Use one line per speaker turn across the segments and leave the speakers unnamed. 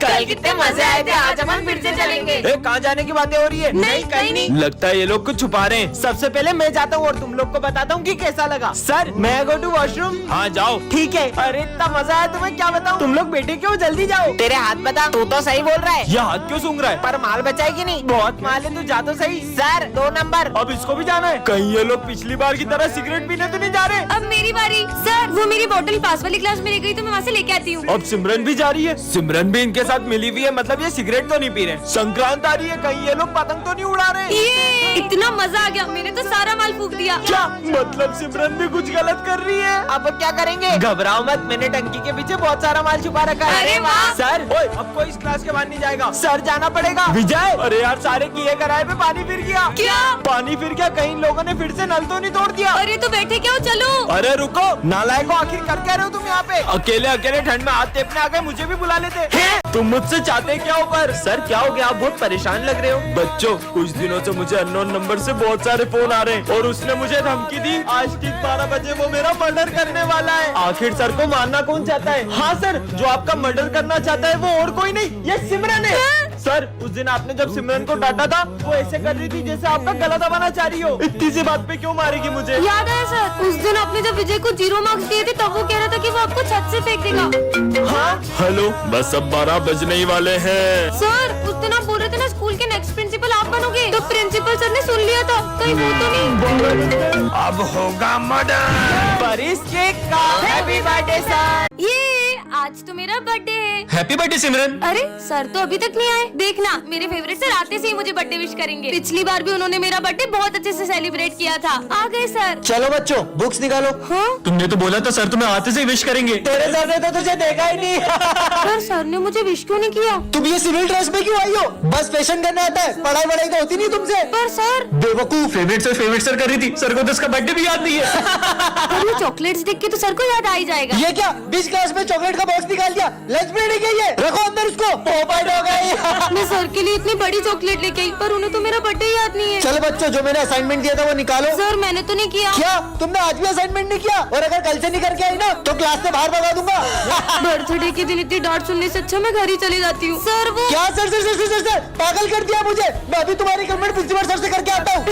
कल कितने मजे आए थे, आज अपन फिर से चलेंगे।
कहाँ जाने की बातें हो रही है?
नहीं कहीं नहीं।
लगता है ये लोग कुछ छुपा रहे हैं। सबसे पहले मैं जाता हूँ और तुम लोग को बताता हूँ कि कैसा लगा। सर मैं गो टू वॉशरूम। हाँ जाओ। ठीक है। अरे इतना मजा आया तुम्हें क्या बताऊँ। तुम लोग बेटे क्यों, जल्दी जाओ।
तेरे हाथ बता, तू तो सही बोल रहा है।
ये हाथ क्यों सूंघ रहा है?
पर माल बचाएगी नहीं।
बहुत माल है, तू जा तो सही।
Sir 2 number.
अब इसको भी जाना है। कहीं ये लोग पिछली बार की तरह सिगरेट पीने तो नहीं जा रहे?
अब मेरी बारी। सर वो मेरी बोतल पास वाली क्लास में रह गई तो मैं वहाँ से लेके आती हूँ।
अब सिमरन भी जा रही है। सिमरन भी इनके साथ मिली हुई है, मतलब ये सिगरेट तो नहीं पी रहे। संक्रांत आ रही है, कहीं ये लोग पतंग तो नहीं उड़ा रहे?
ये इतना मजा आ गया, मैंने तो सारा माल फूक दिया।
क्या मतलब सिमरन भी कुछ गलत कर रही है?
अब क्या करेंगे?
घबराओ मत, मैंने टंकी के पीछे बहुत सारा माल छुपा रखा है।
अरे वाह।
सर ओए, अब कोई इस क्लास के बाहर नहीं जाएगा। सर जाना पड़ेगा। विजय, अरे यार सारे किए कराए पे पानी फिर गया।
क्या
पानी फिर गया? कहीं लोगों ने फिर से नल तो नहीं तोड़ दिया?
अरे तो बैठे क्या हो, चलो।
अरे रुको, नालायको आखिर कर क्या रहे हो तुम यहाँ पे? अकेले अकेले ठंड में हाथ टेपने आ गए, मुझे भी बुला लेते। तुम मुझसे चाहते क्या हो? पर सर क्या हो गया, आप बहुत परेशान लग रहे हो। बच्चों कुछ दिनों से मुझे अननोन नंबर से बहुत सारे फोन आ रहे हैं और उसने मुझे धमकी दी आज ठीक 12 बजे वो मेरा मर्डर करने वाला है। आखिर सर को मारना कौन चाहता है? हाँ सर, जो आपका मर्डर करना चाहता है वो और कोई नहीं, ये सिमरन है। सर उस दिन आपने जब सिमरन को डांटा था वो ऐसे कर रही थी जैसे आपका गला दबाना चाह रही हो। इतनी सी बात पे क्यों मारेगी मुझे?
याद आया सर, उस दिन आपने जब विजय को 0 मार्क्स दिए थे तब वो कह रहा था कि वो आपको छत से फेंक देगा।
हाँ हेलो, बस अब 12 बजने ही वाले हैं।
सर उस दिन आप बोल रहे थे ना स्कूल के नेक्स्ट प्रिंसिपल आप बनोगे, तो प्रिंसिपल सर ने सुन लिया था, कहीं वो तो नहीं?
अब होगा मर्डर। परिस केक का हैप्पी बर्थडे सर।
ये आज तो मेरा बर्थडे है।
हैप्पी बर्थडे सिमरन।
अरे सर तो अभी तक नहीं आए। देखना मेरे फेवरेट सर आते से ही मुझे बर्थडे विश करेंगे। पिछली बार भी उन्होंने मेरा बर्थडे बहुत अच्छे से सेलिब्रेट किया था। आ गए सर।
चलो बच्चों बुक्स निकालो।
हाँ
तुमने तो बोला था सर तुम्हें आते से विश करेंगे।
तेरे सर ने तो तुझे देखा ही नहीं।
पर सर ने मुझे विश क्यों नहीं किया?
तुम ये सिविल ड्रेस में क्यों आई हो? बस फैशन करना आता है, पढ़ाई वढ़ाई तो होती नहीं तुमसे।
पर सर
बेवकूफ, फेवरेट सर कर रही थी, सर को तो उसका बर्थडे भी याद नहीं है।
पर ये चॉकलेट्स देख के तो सर को याद आ ही जाएगा।
ये क्या बीच क्लास में चॉकलेट का बॉक्स निकाल दिया? लंच ब्रेक है ये, रखो अंदर उसको। पोपाइट हो गई।
मैं सर के लिए इतनी बड़ी चॉकलेट लेके आई पर उन्हें तो मेरा बर्थडे याद नहीं है।
चलो बच्चों जो मैंने असाइनमेंट दिया था वो निकालो।
सर मैंने तो नहीं किया।
क्या तुमने आज भी असाइनमेंट नहीं किया? और अगर कल से नहीं करके आई ना तो क्लास से बाहर भगा दूंगा।
बर्थडे के दिन इतनी डांट सुनने से अच्छा मैं घर ही चली जाती हूँ। सर वो
क्या सर पागल कर दिया मुझे। मैं अभी तुम्हारी कमेंट प्रिंसिपल सर से करके आता हूँ।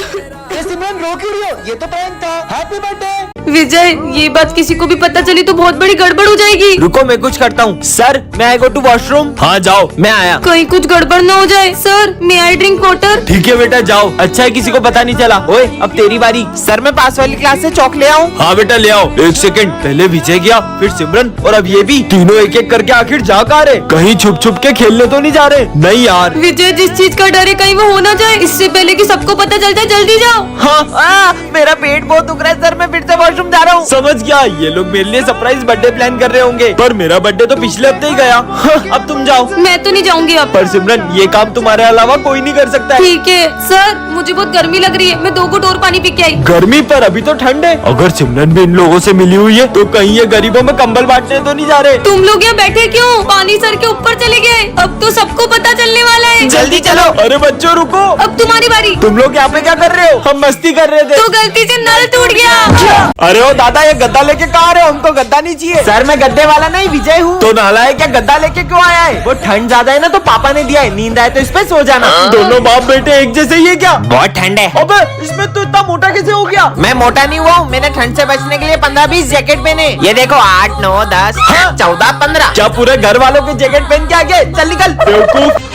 ये सिमरन रो क्यों रही हो? ये तो प्रैंक था। Happy birthday.
विजय, ये बात किसी को भी पता चली तो बहुत बड़ी गड़बड़ हो जाएगी।
रुको मैं कुछ करता हूँ। सर मैं आई गो टू वॉशरूम। हाँ जाओ, मैं आया।
कहीं कुछ गड़बड़ न हो जाए। Sir may I drink water?
ठीक है बेटा जाओ। अच्छा है किसी को पता नहीं चला। ओए अब तेरी बारी।
सर मैं पास वाली क्लास से चौक ले आऊँ?
हाँ बेटा ले आओ। एक सेकंड, पहले विजय गया फिर सिमरन और अब ये भी। तीनों एक एक करके आखिर जा कहाँ रहे? कहीं छुप छुप के खेलने तो नहीं जा रहे? नहीं यार।
विजय जिस चीज का डर है कहीं वो हो ना जाए, इससे पहले कि सबको पता चल जाए जल्दी जाओ।
हाँ
मेरा पेट बहुत दुख रहा है सर, मैं फिर से वॉशरूम जा रहा हूँ।
समझ गया, ये लोग मेरे लिए सरप्राइज बर्थडे प्लान कर रहे होंगे। पर मेरा बर्थडे तो पिछले हफ्ते ही गया। हाँ, अब तुम जाओ।
मैं तो नहीं जाऊंगी अब।
पर सिमरन ये काम तुम्हारे अलावा कोई नहीं कर सकता है।
ठीक है सर, मुझे बहुत गर्मी लग रही है, मैं 2 घूंट और पानी पी के आई।
गर्मी? पर अभी तो ठंड है। अगर सिमरन भी इन लोगों से मिली हुई है तो कहीं ये गरीबों में कंबल बांटने तो नहीं जा रहे?
तुम लोग यहाँ बैठे क्यों? पानी सर के ऊपर चले गए, अब तो सबको पता चलने वाला है।
जल्दी चलो।
अरे बच्चों रुको।
अब तुम्हारी बारी।
तुम लोग यहाँ पे क्या कर रहे हो? हम मस्ती कर रहे थे।
तो गलती से नल टूट गया।
अरे ओ दादा, ये गद्दा लेके कहाँ आ रहे हो? हमको गद्दा नहीं चाहिए।
सर मैं गद्दे वाला नहीं, विजय हूँ।
तो नाला है क्या, गद्दा लेके क्यों आया है?
वो ठंड ज्यादा है ना तो पापा ने दिया है, नींद आए तो इस पे सो जाना।
दोनों बाप बेटे एक जैसे ही है क्या?
बहुत ठंड है।
अबे इसमें तो इतना मोटा कैसे हो गया?
मैं मोटा नहीं हुआ हूँ, मैंने ठंड से बचने के लिए 15-20 जैकेट पहने। ये देखो 8, 9, 10, 14, 15।
क्या पूरे घर वालों के जैकेट पहन के आ गए? चल निकल बेवकूफ।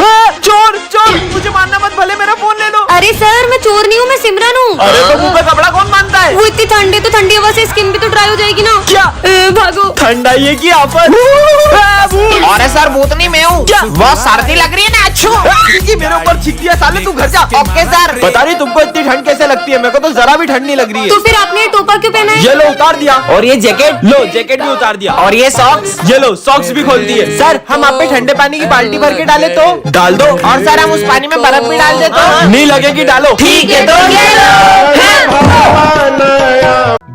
चोर चोर, मुझे मारना मत, भले मेरा फोन ले लो।
अरे सर मैं चोर नहीं हूँ, मैं सिमरन हूँ।
अरे तो मुंह पे कपड़ा कौन बांधता है?
वो इतनी ठंड है तो ठंडी हवा से स्किन भी तो ड्राई हो जाएगी ना।
क्या?
भागो।
ठंड आई है की आफत?
अरे सर भूत नहीं मैं हूँ। बहुत सर्दी लग रही है ना। अच्छो
मेरे ऊपर छिक दिया साले, तू घर जा।
Okay sir.
पता नहीं तुमको इतनी ठंड कैसे लगती है, मेरे को तो जरा भी ठंड नहीं लग रही है।
तो फिर आपने ये टोपा क्यों पहना है?
ये लो उतार दिया।
और ये जैकेट?
लो जैकेट भी उतार दिया।
और ये सॉक्स?
ये लो सॉक्स भी खोल दिए।
सर हम आप पे ठंडे पानी की बाल्टी भर के डाले तो?
डाल दो।
और सर हम उस पानी में बर्फ भी डाल दे तो?
नहीं लगेगी, डालो।
ठीक है तो ये लो।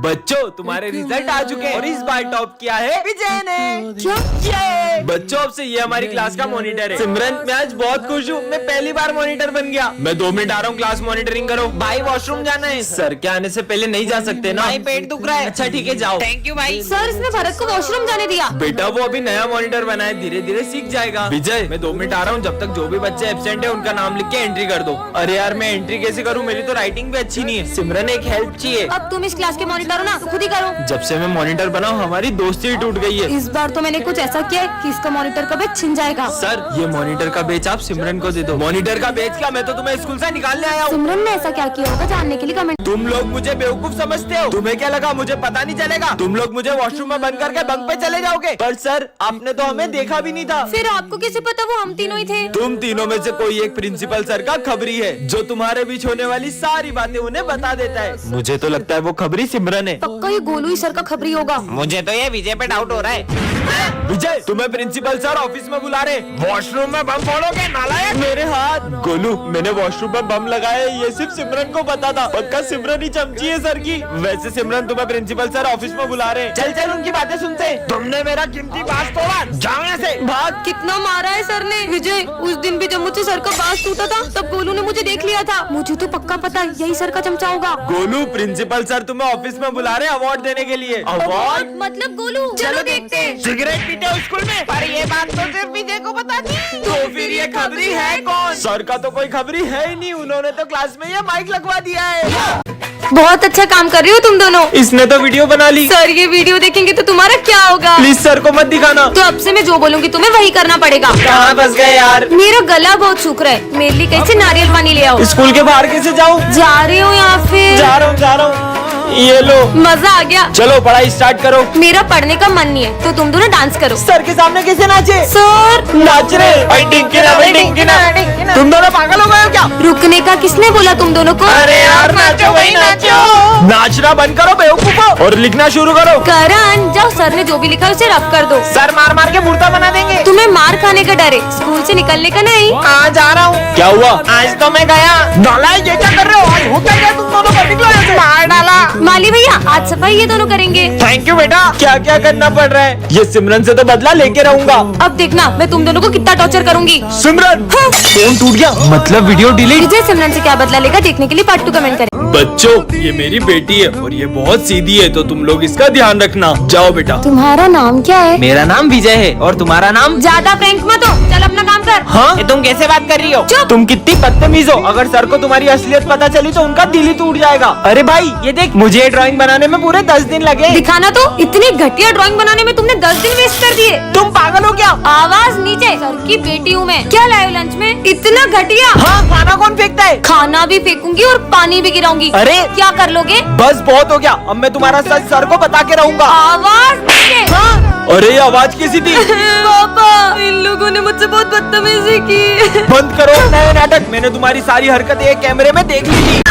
बच्चों तुम्हारे रिजल्ट आ चुके हैं और इस बार टॉप किया है विजय ने।
क्या?
ये बच्चों अब से ये हमारी क्लास का मॉनिटर है। सिमरन मैं आज बहुत खुश हूँ, मैं पहली बार मॉनिटर बन गया। मैं 2 मिनट आ रहा हूँ, क्लास मॉनिटरिंग करो।
भाई वॉशरूम जाना है।
सर के आने से पहले नहीं जा सकते ना?
भाई पेट दुख रहा है।
अच्छा ठीक है जाओ।
थैंक यू भाई।
सर इसने भरत को वॉशरूम जाने दिया।
बेटा वो अभी नया मॉनिटर बना है, धीरे धीरे सीख जाएगा। विजय मैं 2 मिनट आ रहा हूँ, जब तक जो भी बच्चे एब्सेंट है उनका नाम लिख के एंट्री कर दो। अरे यार मैं एंट्री कैसे करूँ, मेरी तो राइटिंग भी अच्छी नहीं है। सिमरन एक हेल्प चाहिए।
अब तुम इस क्लास के मॉनिटर हो ना, तो खुद ही करो।
जब से मैं मॉनिटर बना हूँ हमारी दोस्ती ही टूट गई है।
इस बार तो मैंने कुछ ऐसा किया है कि इसका मॉनिटर का बेच छिन जाएगा।
सर ये मॉनिटर का बेच आप सिमरन को दे दो। मॉनिटर का बेच क्या, मैं तो तुम्हें स्कूल से निकालने आया हूँ।
सिमरन ने ऐसा क्या किया होगा जानने के लिए कमेंट।
तुम लोग मुझे बेवकूफ समझते हो, तुम्हें क्या लगा मुझे पता नहीं चलेगा? तुम लोग मुझे वॉशरूम में बंद करके बंक पे चले जाओगे। पर सर आपने तो हमें देखा भी नहीं था।
फिर आपको कैसे पता वो हम तीनों ही थे?
तुम तीनों में से कोई एक प्रिंसिपल सर का खबरी है, जो तुम्हारे बीच होने वाली सारी बातें उन्हें बता देता है। मुझे तो लगता है वो खबरी सिमरन है।
पक्का ये गोलू ही सर का खबरी होगा।
मुझे तो ये विजय पे डाउट हो रहा है।
विजय तुम्हें प्रिंसिपल सर ऑफिस में बुला रहे। वॉशरूम में बम फोड़ोगे नालायक। मेरे हाथ। गोलू मैंने वॉशरूम में बम लगाया, ये सिर्फ सिमरन को पता था। पक्का सिमरन ही चमची है सर की। वैसे सिमरन तुम्हें प्रिंसिपल सर ऑफिस में बुला रहे। चल चल उनकी बातें सुनते। तुमने मेरा कीमती बांस तोड़ा, जाओ यहाँ से।
भाग। कितना मारा है सर ने। विजय उस दिन भी जब मुझसे सर का बांस टूटा था तब गोलू ने मुझे देख लिया था। मुझे तो पक्का पता यही सर का चमचा होगा।
गोलू प्रिंसिपल सर तुम्हें ऑफिस में बुला रहे अवार्ड देने के लिए। अवार्ड
मतलब गोलू। चलो देखते हैं।
सिगरेट पीते हो स्कूल में?
पर ये बात तो सिर्फ विजय को पता थी।
तो फिर ये खबरी है कौन? सर का तो कोई खबरी है ही नहीं, उन्होंने तो क्लास में ये माइक लगवा दिया है।
बहुत अच्छा काम कर रही हो तुम दोनों।
इसने तो वीडियो बना ली।
सर ये वीडियो देखेंगे तो तुम्हारा क्या होगा?
प्लीज सर को मत दिखाना।
तो अब से मैं जो बोलूंगी तुम्हें वही करना पड़ेगा।
कहाँ फंस गए यार?
मेरा गला बहुत सूख रहा है, मेरे लिए कैसे नारियल पानी ले आओ।
स्कूल के बाहर कैसे जाऊँ?
जा रही हूँ या फिर
जा रहा हूँ। ये लो
मजा आ गया।
चलो पढ़ाई स्टार्ट करो।
मेरा पढ़ने का मन नहीं है तो तुम दोनों डांस करो।
सर के सामने कैसे नाचे?
सर
नाच रहे। तुम दोनों पागल हो गए हो क्या?
रुकने का किसने बोला तुम दोनों को?
अरे यार नाचो भाई नाचो। नाचना बंद करो बेवकूफो और लिखना शुरू करो।
करण जाओ, सर ने जो भी लिखा है उसे रफ कर दो।
सर मार मार के मुर्दा बना देंगे।
तुम्हें मार खाने का डर है, स्कूल से निकलने का नहीं।
आज जा रहा हूँ।
क्या हुआ?
आज तो मैं गया।
नालायक ये क्या कर रहे हो? आज होता क्या तुम दोनों को? निकलो यहाँ से।
मार डाला।
माली भैया आज सफाई ये दोनों करेंगे।
थैंक यू बेटा।
क्या क्या करना पड़ रहा है? ये सिमरन से तो बदला लेके रहूंगा।
अब देखना मैं तुम दोनों को कितना टॉर्चर करूंगी।
सिमरन फोन टूट गया, मतलब वीडियो डिलीट।
विजय सिमरन से क्या बदला लेगा देखने के लिए पार्ट 2 कमेंट करें।
बच्चों ये मेरी बेटी है और ये बहुत सीधी है, तो तुम लोग इसका ध्यान रखना। जाओ बेटा।
तुम्हारा नाम क्या है?
मेरा नाम विजय है और तुम्हारा नाम?
ज्यादा प्रैंक मत हो, चल अपना काम कर।
हाँ
ये तुम कैसे बात कर रही हो?
तुम कितनी बदतमीज हो। अगर सर को तुम्हारी असलियत पता चली तो उनका दिल ही टूट जाएगा। अरे भाई ये देख, मुझे ड्राइंग बनाने में पूरे 10 दिन लगे।
दिखाना तो। इतनी घटिया ड्राइंग बनाने में तुमने 10 दिन वेस्ट कर दिए।
तुम पागल हो क्या?
आवाज नीचे, सर की बेटी हूँ मैं। क्या लाए हो लंच में? इतना घटिया।
हाँ खाना कौन फेंकता है?
खाना भी फेंकूंगी और पानी भी गिराऊंगी।
अरे
क्या कर लोगे?
बस बहुत हो गया, अब मैं तुम्हारा सच सर को बता के रहूंगा।
आवाज नीचे।
अरे ये आवाज कैसी थी?
पापा इन लोगों ने मुझसे बहुत बदतमीजी की।
बंद करो नए नाटक, मैंने तुम्हारी सारी हरकतें एक कैमरे में देख ली थी।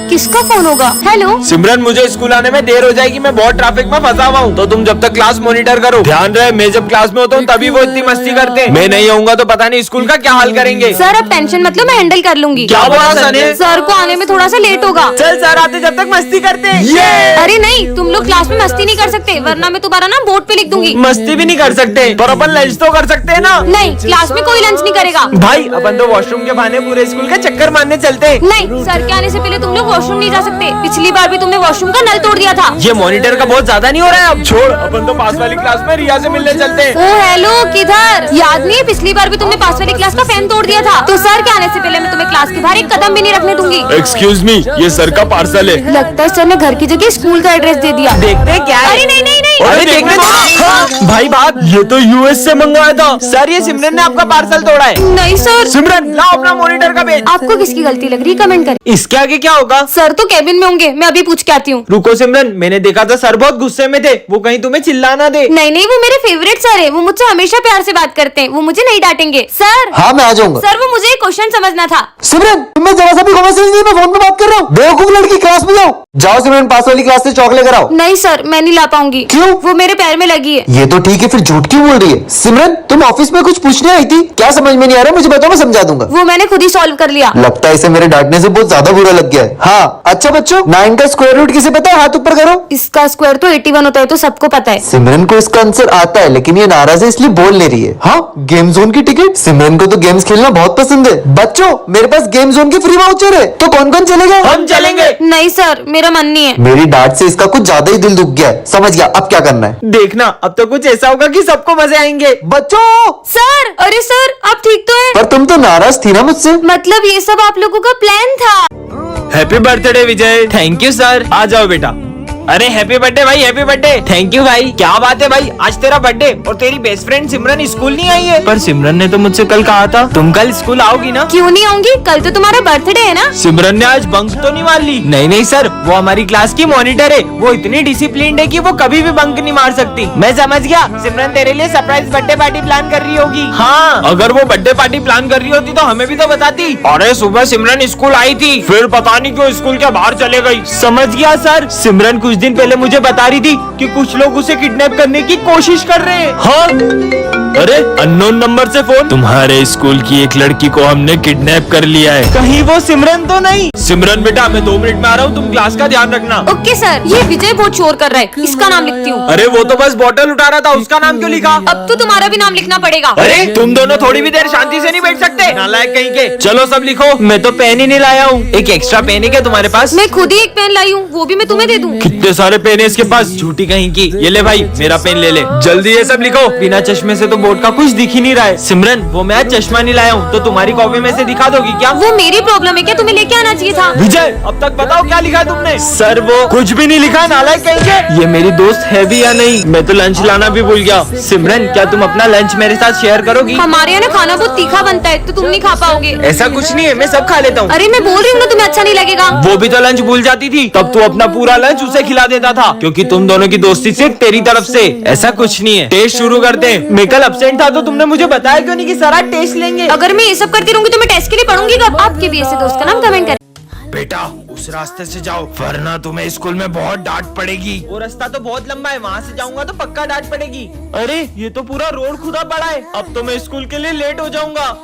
किसका फोन होगा? हेलो
सिमरन मुझे स्कूल आने में देर हो जाएगी, मैं बहुत ट्रैफिक में फंसा हुआ हूँ, तो तुम जब तक क्लास मॉनिटर करो। ध्यान रहे मैं जब क्लास में होता हूँ तभी वो इतनी मस्ती करते हैं, मैं नहीं आऊंगा तो पता नहीं स्कूल का क्या हाल करेंगे।
सर अब टेंशन मत लो, मैं हैंडल कर लूंगी।
क्या बोला सर ने?
सर को आने में थोड़ा सा लेट होगा।
चल सर आते जब तक मस्ती करते हैं।
अरे नहीं, तुम लोग क्लास में मस्ती नहीं कर सकते वरना मैं तुम्हारा नाम बोर्ड पे लिख दूंगी।
मस्ती भी नहीं कर सकते पर अपन लंच तो कर सकते हैं ना?
नहीं, क्लास में कोई लंच नहीं करेगा।
भाई अपन तो वॉशरूम के बहाने पूरे स्कूल का चक्कर मारने चलते हैं।
नहीं, सर के आने से पहले तुम लोग वॉशरूम नहीं जा सकते। पिछली बार भी तुमने वॉशरूम का नल तोड़ दिया था।
ये मॉनिटर का बहुत ज्यादा नहीं हो रहा है? अब छोड़, अपन तो पास वाली क्लास में रिया से मिलने चलते हैं।
ओ हेलो, किधर? याद नहीं है पिछली बार भी तुमने पास वाली क्लास का फैन तोड़ दिया था? तो सर के आने से पहले मैं तुम्हें क्लास के बाहर एक कदम भी नहीं रखने दूंगी।
एक्सक्यूज मी, ये सर का पार्सल है।
लगता है सर ने घर की जगह स्कूल का एड्रेस दे दिया।
देखते हैं क्या है।
अरे नहीं नहीं नहीं।
अरे देखने दो। हाँ, भाई बात ये तो यूएस से मंगवाया था।
सर ये सिमरन ने आपका पार्सल तोड़ा है।
नहीं सर।
सिमरन लाओ अपना मॉनिटर का पेज।
आपको किसकी गलती लग रही है कमेंट करें।
इसके आगे क्या होगा?
सर तो केबिन में होंगे, मैं अभी पूछ के आती हूँ।
रुको सिमरन, मैंने देखा था सर बहुत गुस्से में थे, वो कहीं तुम्हें चिल्लाना दे।
नहीं नहीं, वो मेरे फेवरेट सर है, वो मुझसे हमेशा प्यार से बात करते हैं, वो मुझे नहीं डांटेंगे। सर
हाँ मैं आ जाऊंगा।
सर वो मुझे एक क्वेश्चन समझना था।
सिमरन तुम्हें जरा सा भी कॉमन सेंस नहीं, मैं फोन पे बात कर रहा हूँ। बेवकूफ लड़की, क्लास में जाओ। जाओ सिमरन पास वाली क्लास से चॉक लेकर आओ।
नहीं सर मैं नहीं ला पाऊंगी।
क्यों?
वो मेरे पैर में लगी है।
ये तो ठीक है, फिर झूठ क्यों बोल रही है? सिमरन तुम ऑफिस में कुछ पूछने आई थी, क्या समझ में नहीं आ रहा? मुझे बताओ, मैं समझा दूंगा।
वो मैंने खुद ही सॉल्व कर लिया।
लगता है इसे मेरे डांटने से बहुत ज्यादा ज्यादा बुरा लग गया है। हाँ अच्छा बच्चों, 9 का स्क्वायर रूट किसे पता है? हाथ ऊपर करो।
इसका स्क्वायर तो 81 होता है, तो सबको पता है।
सिमरन को इसका आंसर आता है, लेकिन ये नाराज है इसलिए बोल ले रही है। हाँ, गेम जोन की टिकट। सिमरन को तो गेम्स खेलना बहुत पसंद है। बच्चों मेरे पास गेम जोन की फ्री वाउचर है, तो कौन कौन चलेगा?
हम चलेंगे।
नहीं सर, मेरा मन नहीं है।
मेरी डांट से इसका कुछ ज्यादा ही दिल दुख गया है। समझ गया, अब क्या करना है?
देखना अब तो कुछ ऐसा होगा कि सबको मजे आएंगे।
बच्चों
सर, अरे सर आप ठीक तो है?
पर तुम तो नाराज थी ना मुझसे।
मतलब ये सब आप लोगों का प्लान था?
Happy birthday Vijay. Thank you sir. आ जाओ बेटा। अरे हैप्पी बर्थडे भाई, हैप्पी बर्थडे। थैंक यू भाई। क्या बात है भाई, आज तेरा बर्थडे और तेरी बेस्ट फ्रेंड सिमरन स्कूल नहीं आई है? पर सिमरन ने तो मुझसे कल कहा था तुम कल स्कूल आओगी ना।
क्यों नहीं आऊंगी, कल तो तुम्हारा बर्थडे है ना।
सिमरन ने आज बंक तो नहीं मार ली? नहीं सर, वो हमारी क्लास की मॉनिटर है, वो इतनी डिसिप्लिन्ड है कि वो कभी भी बंक नहीं मार सकती।
मैं समझ गया, सिमरन तेरे लिए सरप्राइज बर्थडे पार्टी प्लान कर रही होगी।
हाँ, अगर वो बर्थडे पार्टी प्लान कर रही होती तो हमें भी तो बताती। अरे सुबह सिमरन स्कूल आई थी, फिर पता नहीं क्यों स्कूल के बाहर चले गई। समझ गया सर। सिमरन कुछ दिन पहले मुझे बता रही थी कि कुछ लोग उसे किडनैप करने की कोशिश कर रहे हैं। हाँ? अरे अननोन नंबर से फोन। तुम्हारे स्कूल की एक लड़की को हमने किडनैप कर लिया है। कहीं वो सिमरन तो नहीं? सिमरन बेटा मैं 2 मिनट में आ रहा हूँ, तुम क्लास का ध्यान रखना।
Okay sir. ये विजय बहुत शोर कर रहा है, इसका नाम लिखती हूँ।
अरे वो तो बस बॉटल उठा रहा था, उसका नाम क्यों लिखा?
अब तो तुम्हारा भी नाम लिखना पड़ेगा।
अरे तुम दोनों थोड़ी भी देर शांति से नहीं बैठ सकते? नालायक कहीं के। चलो सब लिखो। मैं तो पेन ही नहीं लाया हूँ। एक एक्स्ट्रा पेन है क्या तुम्हारे पास?
मैं खुद ही एक पेन लाई हूँ, वो भी मैं तुम्हें दे दूँ।
कितने सारे पेन है इसके पास, झूठी कहीं की। ये ले भाई, मेरा पेन ले ले। जल्दी ये सब लिखो। बिना चश्मे से तो बोर्ड का कुछ दिख ही नहीं रहा है। सिमरन वो मैं आज चश्मा नहीं लाया हूँ, तो तुम्हारी कॉपी में से दिखा दोगी क्या?
वो मेरी प्रॉब्लम है क्या, तुम्हें लेके आना चाहिए था।
विजय अब तक बताओ क्या लिखा है तुमने? सर वो कुछ भी नहीं लिखा, नालायक कहीं के। ये मेरी दोस्त है भी या नहीं? मैं तो लंच लाना भी भूल गया। सिमरन क्या तुम अपना लंच मेरे साथ शेयर करोगी?
हमारे यहाँ ना खाना बहुत तीखा बनता है, तो तुम नहीं खा पाओगे।
ऐसा कुछ नहीं है, मैं सब खा लेता हूँ।
अरे मैं बोल रही हूँ ना, तुम्हें अच्छा नहीं लगेगा।
वो भी तो लंच भूल जाती थी, तब तू अपना पूरा लंच उसे खिला देता था, क्योंकि तुम दोनों की दोस्ती सिर्फ तेरी तरफ से। ऐसा कुछ नहीं है। टेस्ट शुरू करते हैं। मैं कल अब्सेंट था तो तुमने मुझे बताया क्यों नहीं कि सर आज टेस्ट लेंगे?
अगर मैं ये सब करती रहूंगी तो मैं टेस्ट के लिए पढ़ूंगी कब? आपके भी ऐसे दोस्त का नाम कमेंट करें।
बेटा उस रास्ते से जाओ, वरना तुम्हें स्कूल में बहुत डांट पड़ेगी। वो रास्ता तो बहुत लंबा है, वहाँ से जाऊंगा तो पक्का डांट पड़ेगी। अरे ये तो पूरा रोड खुदा पड़ा है, अब तो मैं स्कूल के लिए लेट हो जाऊंगा।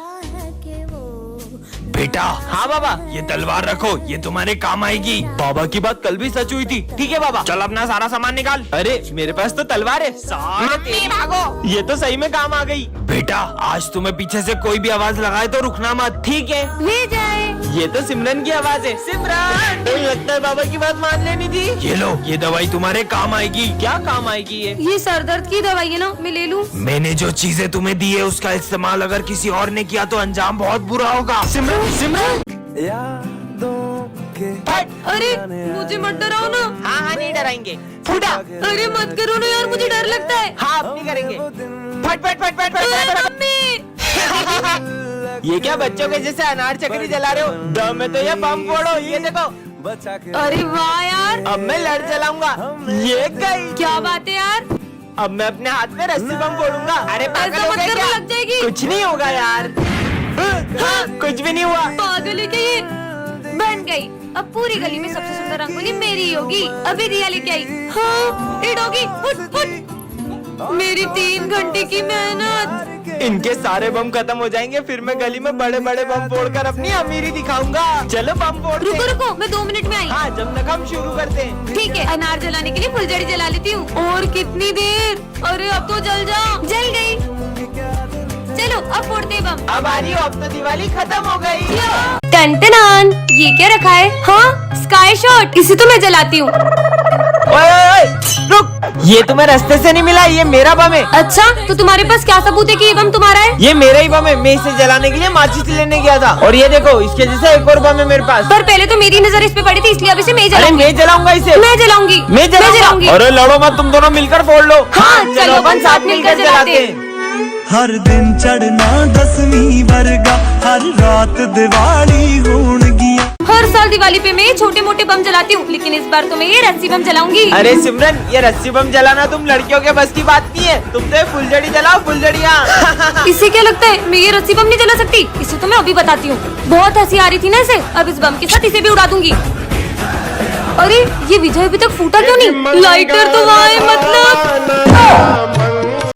बेटा। हाँ बाबा। ये तलवार रखो, ये तुम्हारे काम आएगी। बाबा की बात कल भी सच हुई थी। ठीक है बाबा। चल अपना सारा सामान निकाल। अरे मेरे पास तो तलवार है। सारे भागो। ये तो सही में काम आ गई। बेटा आज तुम्हें पीछे से कोई भी आवाज लगाए तो रुकना मत, ठीक है?
ले जाए।
ये तो सिमरन की आवाज है। सिमरन लगता है बाबा की बात मान लेनी थी। ये लो, ये दवाई तुम्हारे काम आएगी। क्या काम आएगी ये
सर दर्द की दवाई है ना, मैं ले लूं?
मैंने जो चीजें तुम्हें दी है उसका इस्तेमाल अगर किसी और ने किया तो अंजाम बहुत बुरा होगा। सिमरन सिमरन।
अरे मुझे मत डराओ ना।
हाँ नहीं डराएंगे।
फुटा।
अरे मत करो ना यार, मुझे डर लगता है।
हाँ अब नहीं करेंगे। फट फट फट फट फट
मम्मी।
ये क्या बच्चों के जैसे अनार चक्री जला रहे हो? दम है तो ये बम फोड़ो, ये देखो।
अरे वाह यार,
अब मैं लड़ चलाऊंगा। ये गई।
क्या बात है यार।
अब मैं अपने हाथ में रस्सी बम फोड़ूंगा। अरे पागल
ऐसा
हो
मत
गए
करो,
क्या?
लग जाएगी।
कुछ नहीं होगा यार। हाँ, कुछ भी नहीं हुआ।
पागल है क्या ये? बन गई। अब पूरी गली में सबसे सुंदर रंगोली मेरी ही होगी। अभी रिया लेके आई। हाँ, ये डॉगी, फुट फुट। मेरी 3 घंटे की मेहनत।
इनके सारे बम खत्म हो जाएंगे, फिर मैं गली में बड़े बड़े बम फोड़कर अपनी अमीरी दिखाऊंगा। चलो बम फोड़ते हैं।
रुको रुको, मैं 2 मिनट में आई।
हाँ जब तक हम शुरू करते हैं।
ठीक है, अनार जलाने के लिए फुलझड़ी जला लेती हूँ। और कितनी देर? अरे अब तो जल जाओ। जल गई। चलो अब फोड़ते हैं बम।
अब आ रही हो, अब तो दिवाली खत्म हो गई।
टन-टनान, ये क्या रखा है? हाँ, स्काई शॉट। इसे तो मैं जलाती हूँ।
ओए, रुक, ये तुम्हें रास्ते से नहीं मिला, ये मेरा बम है।
अच्छा, तो तुम्हारे पास क्या सबूत है कि ये बम तुम्हारा है?
ये मेरा ही बम है, मैं इसे जलाने के लिए माचिस लेने गया था। और ये देखो, इसके जैसा एक और बम है मेरे पास।
पर पहले तो मेरी नजर इस पे पड़ी थी, इसलिए अब इसे मैं
अरे
जलाऊंगी।
मैं जलाऊंगा इसे।
मैं जलाऊंगी।
मैं जलाऊंगी। अरे लड़ो मत, तुम दोनों मिलकर फोड़ लो।
हाँ, चलो अपन साथ मिलकर जलाते हैं।
हर दिन चढ़ना 10वीं वर्गा, हर रात दिवाली होन गिया।
हर साल दिवाली पे मैं छोटे मोटे बम जलाती हूँ, लेकिन इस बार तो मैं ये रस्सी बम जलाऊंगी।
अरे सिमरन, ये रस्सी बम जलाना तुम लड़कियों के बस की बात नहीं है। तुम तो फुलझड़ी जलाओ, फुलझड़ियाँ।
इसे क्या लगता है मैं ये रस्सी बम नहीं जला सकती? इसे तो मैं अभी बताती हूँ। बहुत हंसी आ रही थी ना इसे, अब इस बम के साथ इसे भी उड़ा दूंगी। अरे ये विजय अभी तक फूटा क्यों नहीं? लाइटर तो वहाँ है मतलब।